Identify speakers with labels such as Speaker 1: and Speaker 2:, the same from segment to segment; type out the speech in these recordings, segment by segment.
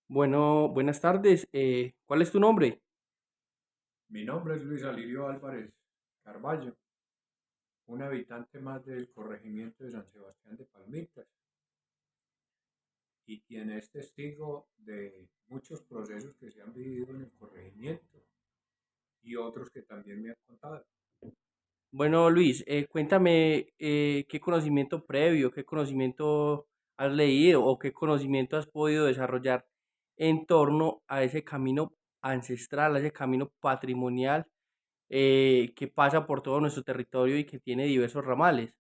Speaker 1: Bueno, buenas tardes. ¿Cuál es tu nombre?
Speaker 2: Mi nombre es Luis Alirio Álvarez Carballo, un habitante más del corregimiento de San Sebastián de Palmitas y quien es testigo de muchos procesos que se han vivido en el corregimiento y otros que también me han contado.
Speaker 1: Bueno, Luis, cuéntame qué conocimiento previo, qué conocimiento has leído o qué conocimiento has podido desarrollar en torno a ese camino ancestral, a ese camino patrimonial que pasa por todo nuestro territorio y que tiene diversos ramales.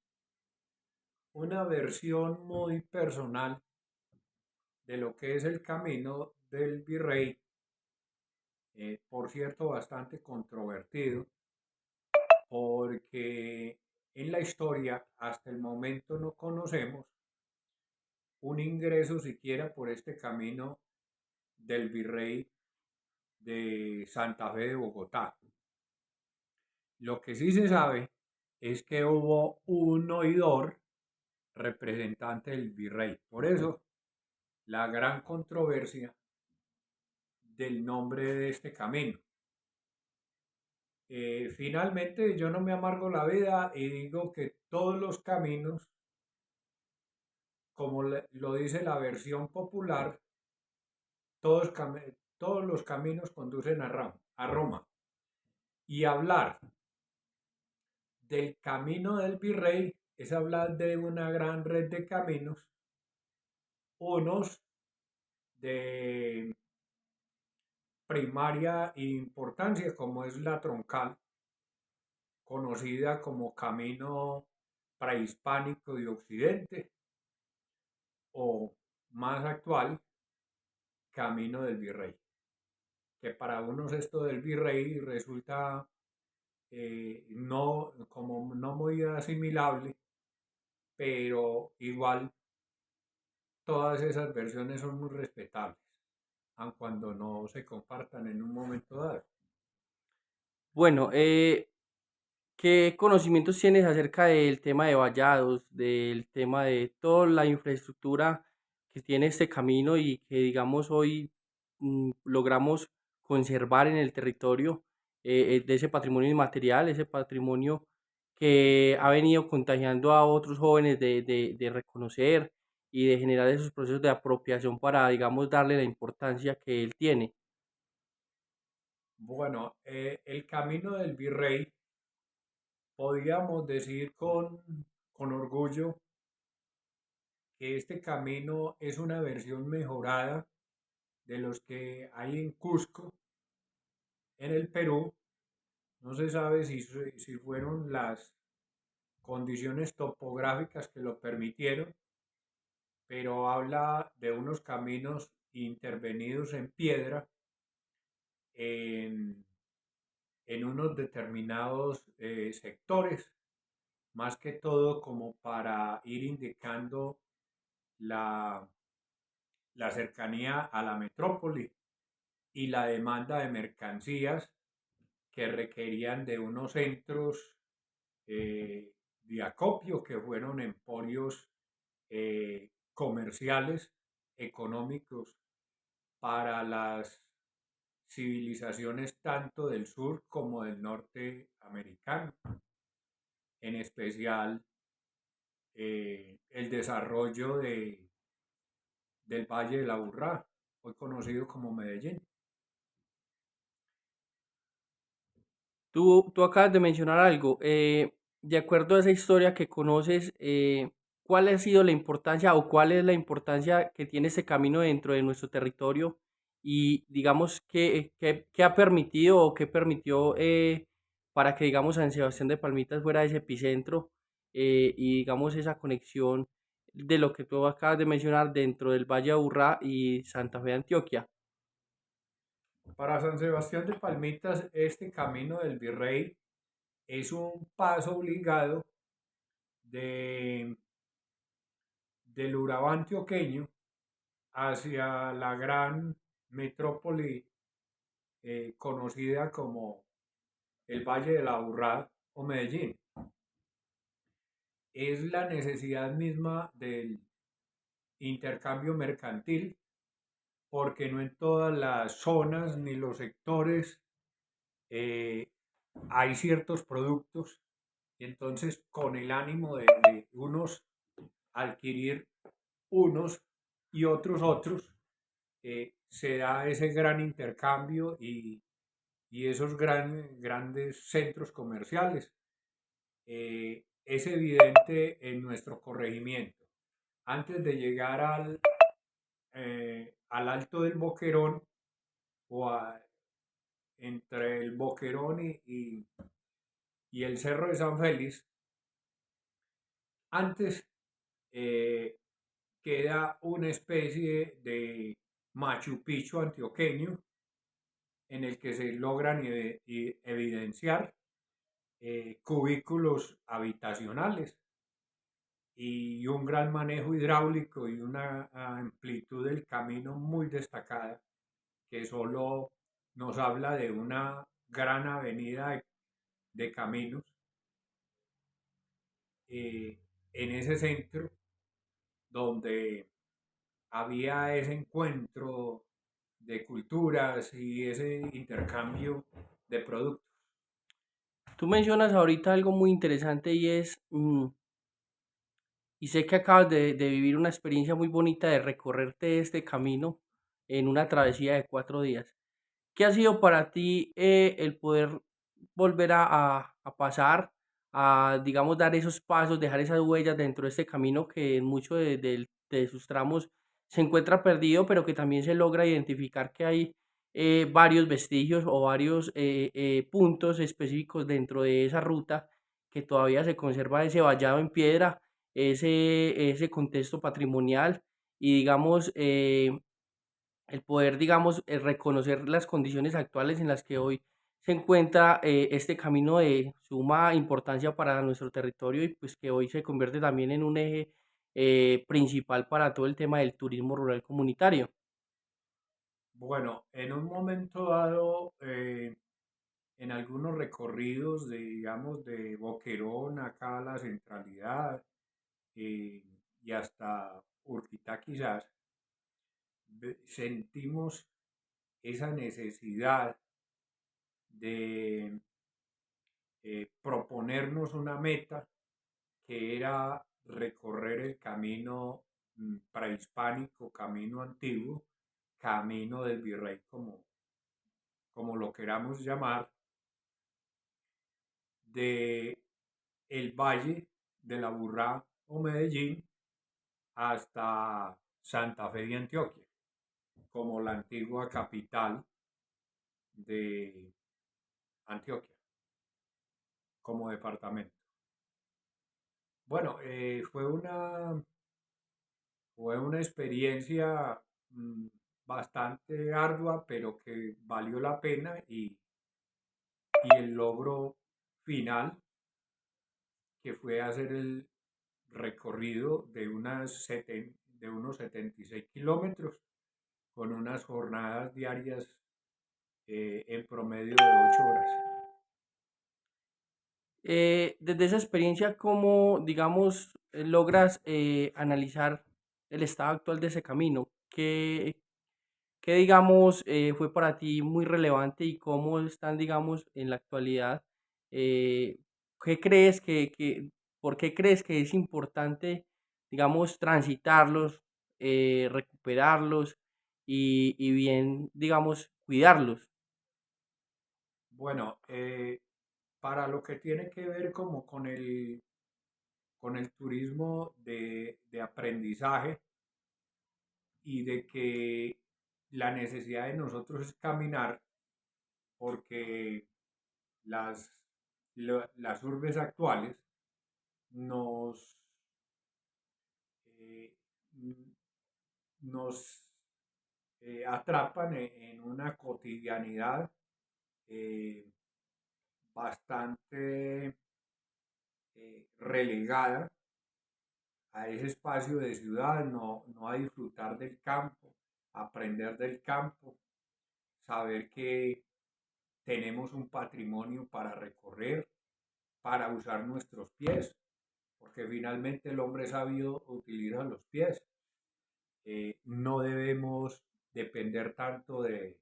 Speaker 2: Una versión muy personal de lo que es el camino del virrey, por cierto, bastante controvertido, porque en la historia hasta el momento no conocemos un ingreso siquiera por este camino del virrey de Santa Fe de Bogotá. Lo que sí se sabe es que hubo un oidor representante del virrey. Por eso, la gran controversia del nombre de este camino. Finalmente, yo no me amargo la vida y digo que todos los caminos, como lo dice la versión popular, todos los caminos conducen a Roma. Y hablar del camino del virrey es hablar de una gran red de caminos, unos de primaria importancia, como es la troncal, conocida como Camino Prehispánico de Occidente, o más actual, Camino del Virrey, que para unos esto del virrey resulta no, como no muy asimilable, pero igual todas esas versiones son muy respetables, aun cuando no se compartan en un momento dado.
Speaker 1: Bueno, ¿qué conocimientos tienes acerca del tema de vallados, del tema de toda la infraestructura que tiene este camino y que, digamos, hoy logramos conservar en el territorio de ese patrimonio inmaterial, ese patrimonio que ha venido contagiando a otros jóvenes de reconocer y de generar esos procesos de apropiación para, digamos, darle la importancia que él tiene?
Speaker 2: Bueno, el camino del virrey, podríamos decir con orgullo que este camino es una versión mejorada de los que hay en Cusco, en el Perú. No se sabe si fueron las condiciones topográficas que lo permitieron, pero habla de unos caminos intervenidos en piedra en, en unos determinados sectores, más que todo como para ir indicando la, la cercanía a la metrópoli y la demanda de mercancías que requerían de unos centros de acopio que fueron emporios comerciales, económicos para las civilizaciones tanto del sur como del norte americano, en especial el desarrollo del Valle de la Burrá, hoy conocido como Medellín.
Speaker 1: Tú acabas de mencionar algo. De acuerdo a esa historia que conoces, ¿cuál ha sido la importancia o cuál es la importancia que tiene este camino dentro de nuestro territorio? Y digamos, ¿qué ha permitido o qué permitió para que, digamos, San Sebastián de Palmitas fuera ese epicentro y, digamos, esa conexión de lo que tú acabas de mencionar dentro del Valle de Aburrá y Santa Fe de Antioquia?
Speaker 2: Para San Sebastián de Palmitas, este camino del Virrey es un paso obligado de, del Urabá antioqueño hacia la gran metrópoli conocida como el Valle de la Aburrá o Medellín. Es la necesidad misma del intercambio mercantil porque no en todas las zonas ni los sectores eh, hay ciertos productos y entonces con el ánimo de unos adquirir unos y otros, se da ese gran intercambio y esos grandes centros comerciales. Es evidente en nuestro corregimiento. Antes de llegar al Alto del Boquerón o entre el Boquerón y el Cerro de San Félix, antes eh, queda una especie de Machu Picchu antioqueño en el que se logran evidenciar cubículos habitacionales y un gran manejo hidráulico y una amplitud del camino muy destacada que solo nos habla de una gran avenida de caminos en ese centro donde había ese encuentro de culturas y ese intercambio de productos.
Speaker 1: Tú mencionas ahorita algo muy interesante y es, y sé que acabas de vivir una experiencia muy bonita de recorrerte este camino en una travesía de 4 días. ¿Qué ha sido para ti el poder volver a pasar, a, digamos, dar esos pasos, dejar esas huellas dentro de este camino que en muchos de sus tramos se encuentra perdido, pero que también se logra identificar que hay varios vestigios o varios puntos específicos dentro de esa ruta que todavía se conserva ese vallado en piedra, ese contexto patrimonial y, digamos, el poder, digamos, reconocer las condiciones actuales en las que hoy se encuentra este camino de suma importancia para nuestro territorio y pues que hoy se convierte también en un eje principal para todo el tema del turismo rural comunitario.
Speaker 2: Bueno, en un momento dado, en algunos recorridos digamos, de Boquerón acá a la centralidad eh, y hasta Urquitá quizás, sentimos esa necesidad de proponernos una meta que era recorrer el camino prehispánico, camino antiguo, camino del virrey, como lo queramos llamar, de el valle de la Burrá o Medellín hasta Santa Fe de Antioquia, como la antigua capital de Antioquia, como departamento. Bueno, fue una experiencia mm, bastante ardua, pero que valió la pena y el logro final, que fue hacer el recorrido de unos 76 kilómetros con unas jornadas diarias en promedio de 8 horas.
Speaker 1: Desde esa experiencia, ¿cómo, digamos, logras analizar el estado actual de ese camino? ¿Qué, digamos, fue para ti muy relevante y cómo están, digamos, en la actualidad? Eh, ¿Qué crees por qué crees que es importante, digamos, transitarlos, recuperarlos y bien, digamos, cuidarlos?
Speaker 2: Bueno, para lo que tiene que ver como con el turismo de aprendizaje y de que la necesidad de nosotros es caminar porque las, las urbes actuales nos, eh, nos atrapan en una cotidianidad eh, bastante relegada a ese espacio de ciudad, no a disfrutar del campo, aprender del campo, saber que tenemos un patrimonio para recorrer, para usar nuestros pies, porque finalmente el hombre sabio utiliza los pies. No debemos depender tanto de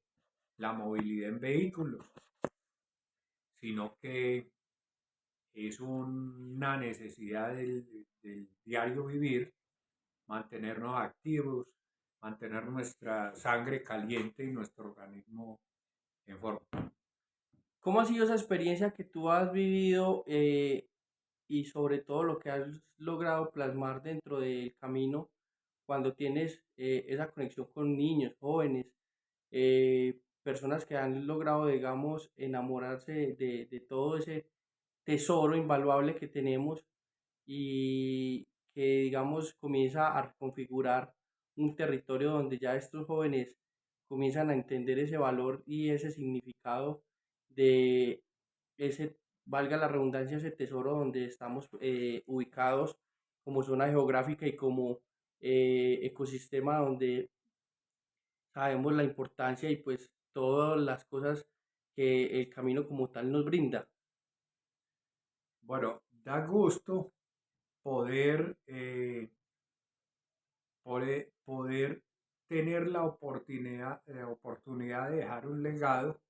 Speaker 2: la movilidad en vehículos, sino que es una necesidad del diario vivir, mantenernos activos, mantener nuestra sangre caliente y nuestro organismo en forma.
Speaker 1: ¿Cómo ha sido esa experiencia que tú has vivido y sobre todo lo que has logrado plasmar dentro del camino cuando tienes esa conexión con niños, jóvenes, personas que han logrado, digamos, enamorarse de todo ese tesoro invaluable que tenemos y que, digamos, comienza a reconfigurar un territorio donde ya estos jóvenes comienzan a entender ese valor y ese significado de ese, valga la redundancia, ese tesoro donde estamos ubicados como zona geográfica y como ecosistema donde sabemos la importancia y pues todas las cosas que el camino como tal nos brinda.
Speaker 2: Bueno, da gusto poder, poder tener la oportunidad de dejar un legado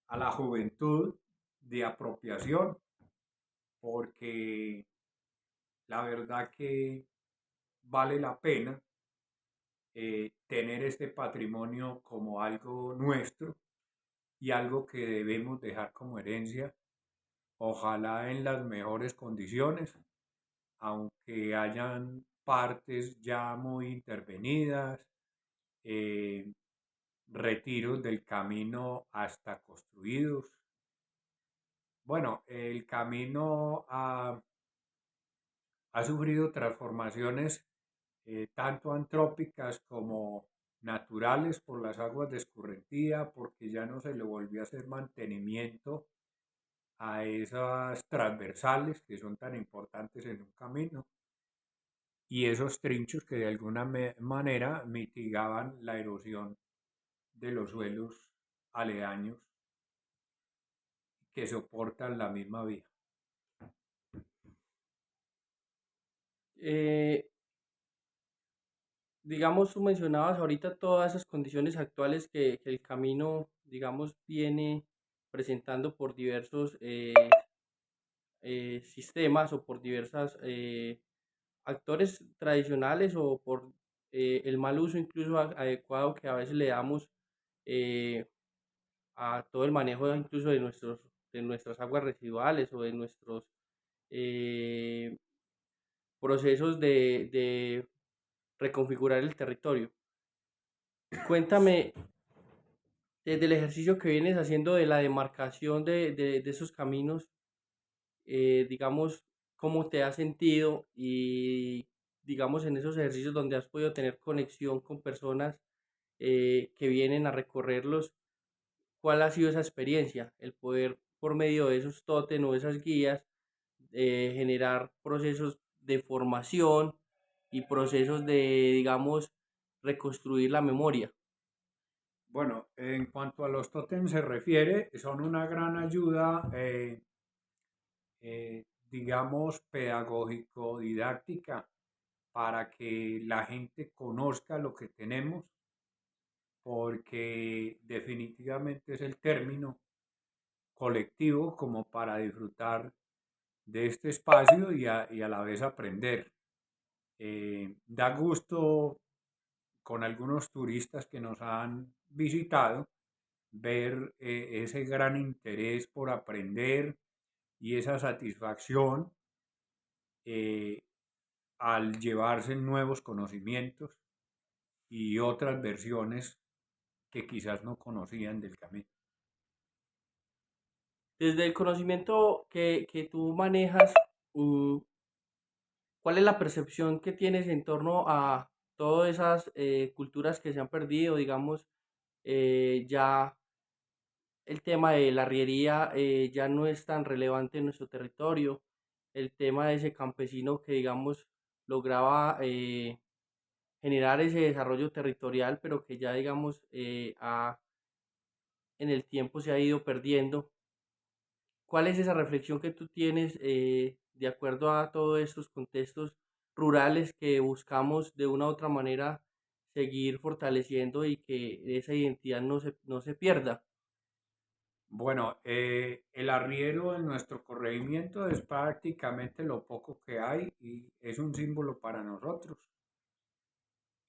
Speaker 2: a la juventud de apropiación, porque la verdad que vale la pena tener este patrimonio como algo nuestro y algo que debemos dejar como herencia, ojalá en las mejores condiciones, aunque hayan partes ya muy intervenidas, eh, retiros del camino hasta construidos. Bueno, el camino ha sufrido transformaciones tanto antrópicas como naturales por las aguas de escurrentía, porque ya no se le volvió a hacer mantenimiento a esas transversales que son tan importantes en un camino y esos trinchos que de alguna manera mitigaban la erosión de los suelos aledaños que soportan la misma vía.
Speaker 1: Eh, digamos, tú mencionabas ahorita todas esas condiciones actuales que el camino, digamos, viene presentando por diversos sistemas o por diversas actores tradicionales o por el mal uso incluso adecuado que a veces le damos eh, a todo el manejo incluso de nuestras aguas residuales o de nuestros eh, procesos de reconfigurar el territorio. Cuéntame, desde el ejercicio que vienes haciendo de la demarcación de esos caminos, digamos, cómo te has sentido y, digamos, en esos ejercicios donde has podido tener conexión con personas que vienen a recorrerlos, ¿cuál ha sido esa experiencia? El poder, por medio de esos tótem o esas guías, generar procesos de formación y procesos de, digamos, reconstruir la memoria.
Speaker 2: Bueno, en cuanto a los tótems se refiere, son una gran ayuda, digamos, pedagógico-didáctica para que la gente conozca lo que tenemos, porque definitivamente es el término colectivo como para disfrutar de este espacio y a la vez aprender. Da gusto con algunos turistas que nos han visitado ver ese gran interés por aprender y esa satisfacción eh, al llevarse nuevos conocimientos y otras versiones que quizás no conocían del camino.
Speaker 1: Desde el conocimiento que tú manejas, mm, ¿cuál es la percepción que tienes en torno a todas esas culturas que se han perdido? Digamos, ya el tema de la arriería ya no es tan relevante en nuestro territorio. El tema de ese campesino que, digamos, lograba generar ese desarrollo territorial, pero que ya, digamos, en el tiempo se ha ido perdiendo. ¿Cuál es esa reflexión que tú tienes de acuerdo a todos estos contextos rurales que buscamos de una u otra manera seguir fortaleciendo y que esa identidad no se pierda.
Speaker 2: Bueno, el arriero en nuestro corregimiento es prácticamente lo poco que hay y es un símbolo para nosotros.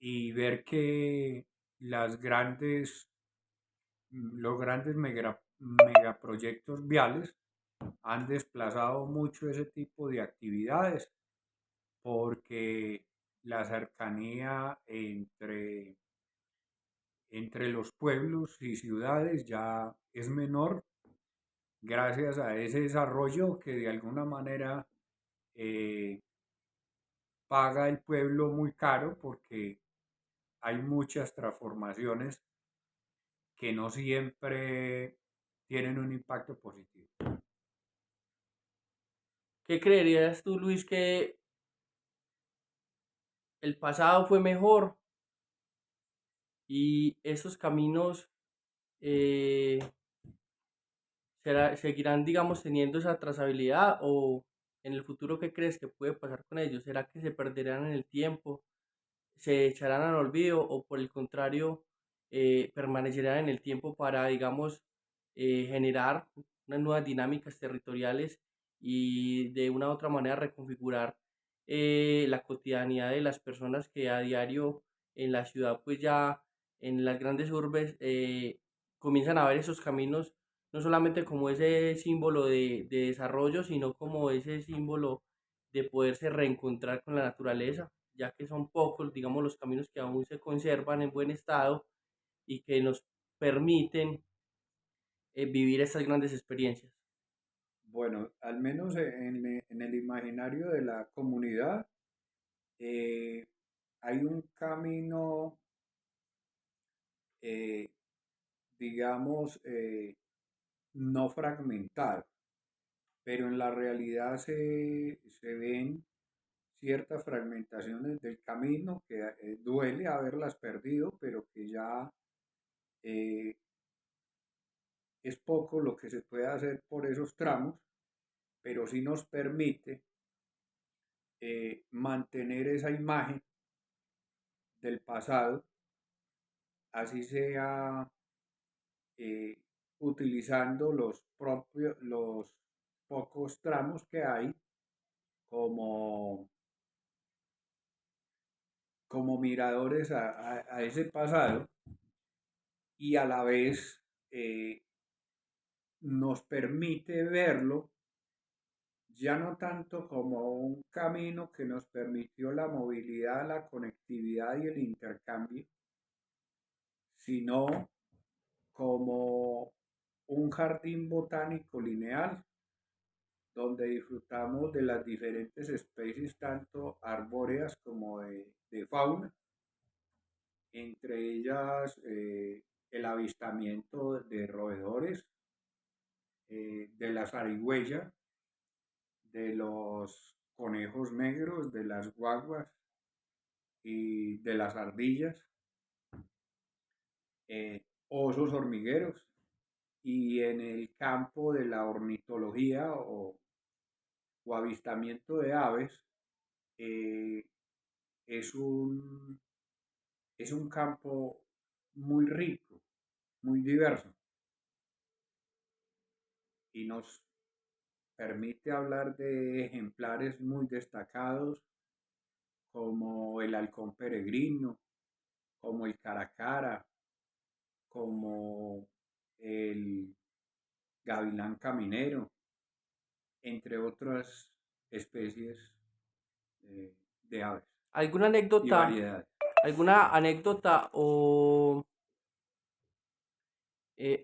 Speaker 2: Y ver que las grandes, los grandes megaproyectos viales han desplazado mucho ese tipo de actividades porque la cercanía entre los pueblos y ciudades ya es menor gracias a ese desarrollo que de alguna manera eh, paga el pueblo muy caro porque hay muchas transformaciones que no siempre tienen un impacto positivo.
Speaker 1: ¿Qué creerías tú, Luis, que el pasado fue mejor y esos caminos eh, seguirán, digamos, teniendo esa trazabilidad o en el futuro qué crees que puede pasar con ellos? ¿Será que se perderán en el tiempo, se echarán al olvido o por el contrario permanecerán en el tiempo para, digamos, generar unas nuevas dinámicas territoriales y de una u otra manera reconfigurar la cotidianidad de las personas que a diario en la ciudad, pues ya en las grandes urbes, comienzan a ver esos caminos no solamente como ese símbolo de desarrollo, sino como ese símbolo de poderse reencontrar con la naturaleza, ya que son pocos, digamos, los caminos que aún se conservan en buen estado y que nos permiten vivir estas grandes experiencias.
Speaker 2: Bueno, al menos en el imaginario de la comunidad eh, hay un camino, eh, digamos, no fragmentado, pero en la realidad se ven ciertas fragmentaciones del camino que duele haberlas perdido, pero que ya eh, es poco lo que se puede hacer por esos tramos, pero sí nos permite mantener esa imagen del pasado, así sea eh, utilizando los pocos tramos que hay como, como miradores a ese pasado y a la vez eh, nos permite verlo ya no tanto como un camino que nos permitió la movilidad, la conectividad y el intercambio, sino como un jardín botánico lineal donde disfrutamos de las diferentes especies, tanto arbóreas como de fauna, entre ellas el avistamiento de roedores, de la zarigüeya, de los conejos negros, de las guaguas y de las ardillas, osos hormigueros, y en el campo de la ornitología o avistamiento de aves, eh, es es un campo muy rico, muy diverso, y nos permite hablar de ejemplares muy destacados como el halcón peregrino, como el caracara, como el gavilán caminero, entre otras especies de aves
Speaker 1: ¿Alguna
Speaker 2: y
Speaker 1: anécdota,
Speaker 2: variedades.
Speaker 1: alguna anécdota o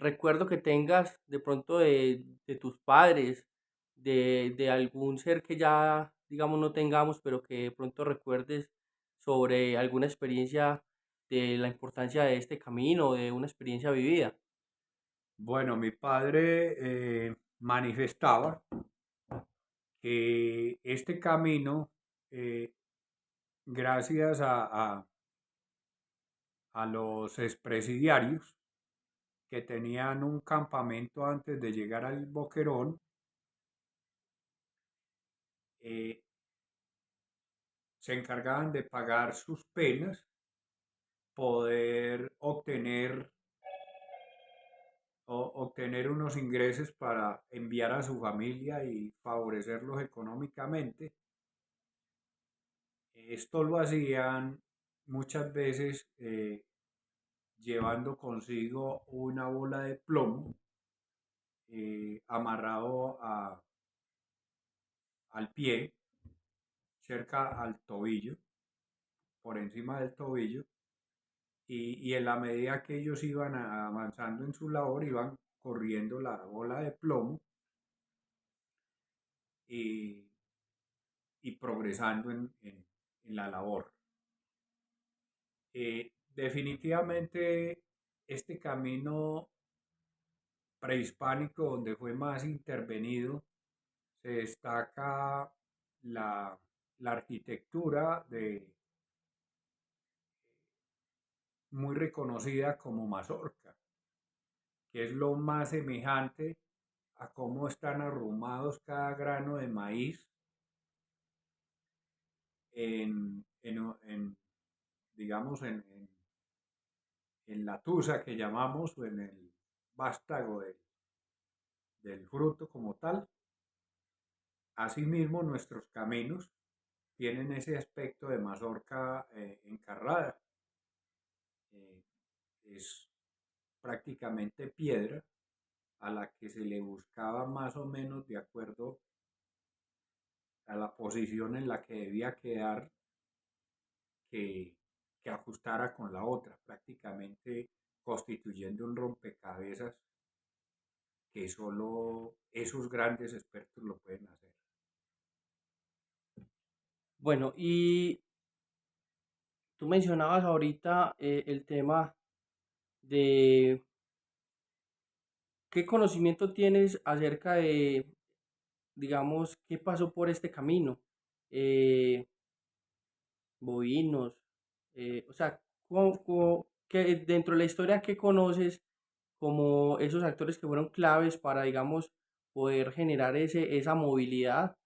Speaker 1: recuerdo que tengas de pronto de tus padres, de algún ser que ya, digamos, no tengamos, pero que de pronto recuerdes sobre alguna experiencia de la importancia de este camino, de una experiencia vivida?
Speaker 2: Bueno, mi padre manifestaba que este camino, eh, gracias a los expresidiarios que tenían un campamento antes de llegar al Boquerón, eh, se encargaban de pagar sus penas poder obtener unos ingresos para enviar a su familia y favorecerlos económicamente. Esto lo hacían muchas veces llevando consigo una bola de plomo amarrado al pie, cerca al tobillo, por encima del tobillo, y en la medida que ellos iban avanzando en su labor, iban corriendo la bola de plomo y, y progresando en la labor. Definitivamente este camino prehispánico donde fue más intervenido se destaca la, la arquitectura muy reconocida como mazorca, que es lo más semejante a cómo están arrumados cada grano de maíz digamos, en la tusa que llamamos o en el vástago del fruto como tal. Asimismo, nuestros caminos tienen ese aspecto de mazorca encarrada. Eh, es prácticamente piedra a la que se le buscaba más o menos de acuerdo a la posición en la que debía quedar que, que ajustara con la otra, prácticamente constituyendo un rompecabezas que solo esos grandes expertos lo pueden hacer.
Speaker 1: Bueno, y tú mencionabas ahorita el tema de qué conocimiento tienes acerca de, digamos, qué pasó por este camino. Eh, Bovinos, o sea, que dentro de la historia que conoces como esos actores que fueron claves para, digamos, poder generar esa movilidad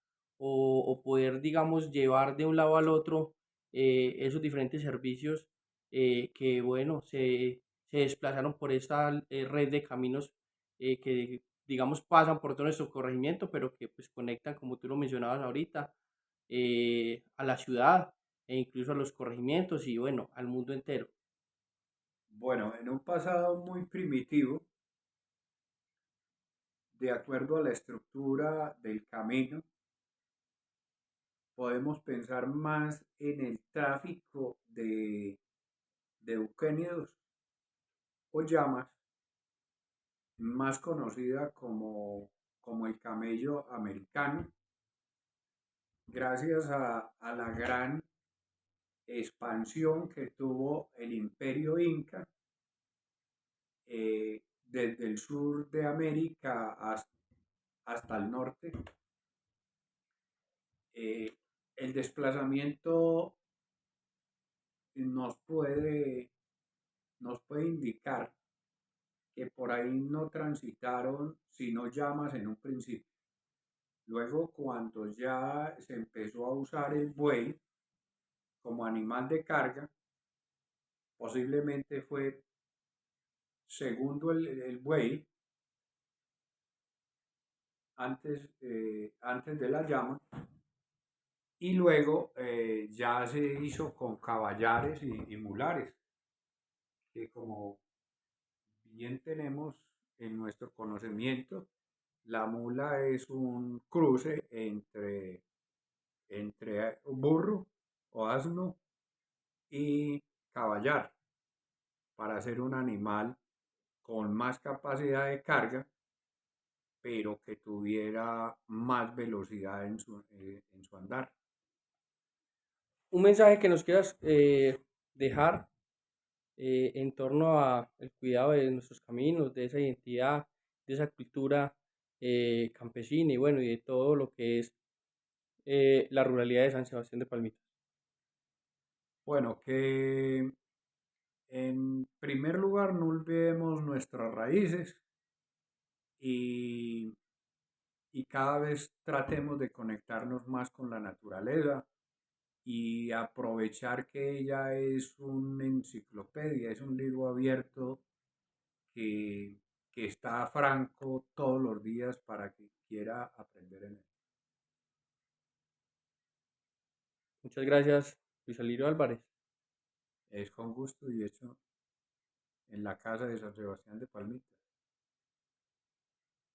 Speaker 1: o poder, digamos, llevar de un lado al otro esos diferentes servicios que, bueno, se desplazaron por esta red de caminos que, digamos, pasan por todo nuestro corregimiento, pero que pues conectan, como tú lo mencionabas ahorita, a la ciudad e incluso a los corregimientos y bueno, al mundo entero.
Speaker 2: Bueno, en un pasado muy primitivo, de acuerdo a la estructura del camino, podemos pensar más en el tráfico de euquénidos o llamas, más conocida como el camello americano, gracias a la gran expansión que tuvo el imperio inca desde el sur de América hasta el norte. Eh, el desplazamiento nos puede, nos puede indicar que por ahí no transitaron sino llamas en un principio. Luego, cuando ya se empezó a usar el buey como animal de carga, posiblemente fue segundo el buey antes de la llama, y luego ya se hizo con caballares y mulares, que como bien tenemos en nuestro conocimiento, la mula es un cruce entre burro o asno y caballar para ser un animal con más capacidad de carga, pero que tuviera más velocidad en su andar.
Speaker 1: Un mensaje que nos quieras dejar en torno a el cuidado de nuestros caminos, de esa identidad, de esa cultura campesina y bueno, y de todo lo que es la ruralidad de San Sebastián de Palmita.
Speaker 2: Bueno, que en primer lugar no olvidemos nuestras raíces y, y cada vez tratemos de conectarnos más con la naturaleza, y aprovechar que ella es una enciclopedia, es un libro abierto que, que está franco todos los días para que quiera aprender en él.
Speaker 1: Muchas gracias, Luis Alirio Álvarez.
Speaker 2: Es con gusto y hecho en la casa de San Sebastián de Palmita.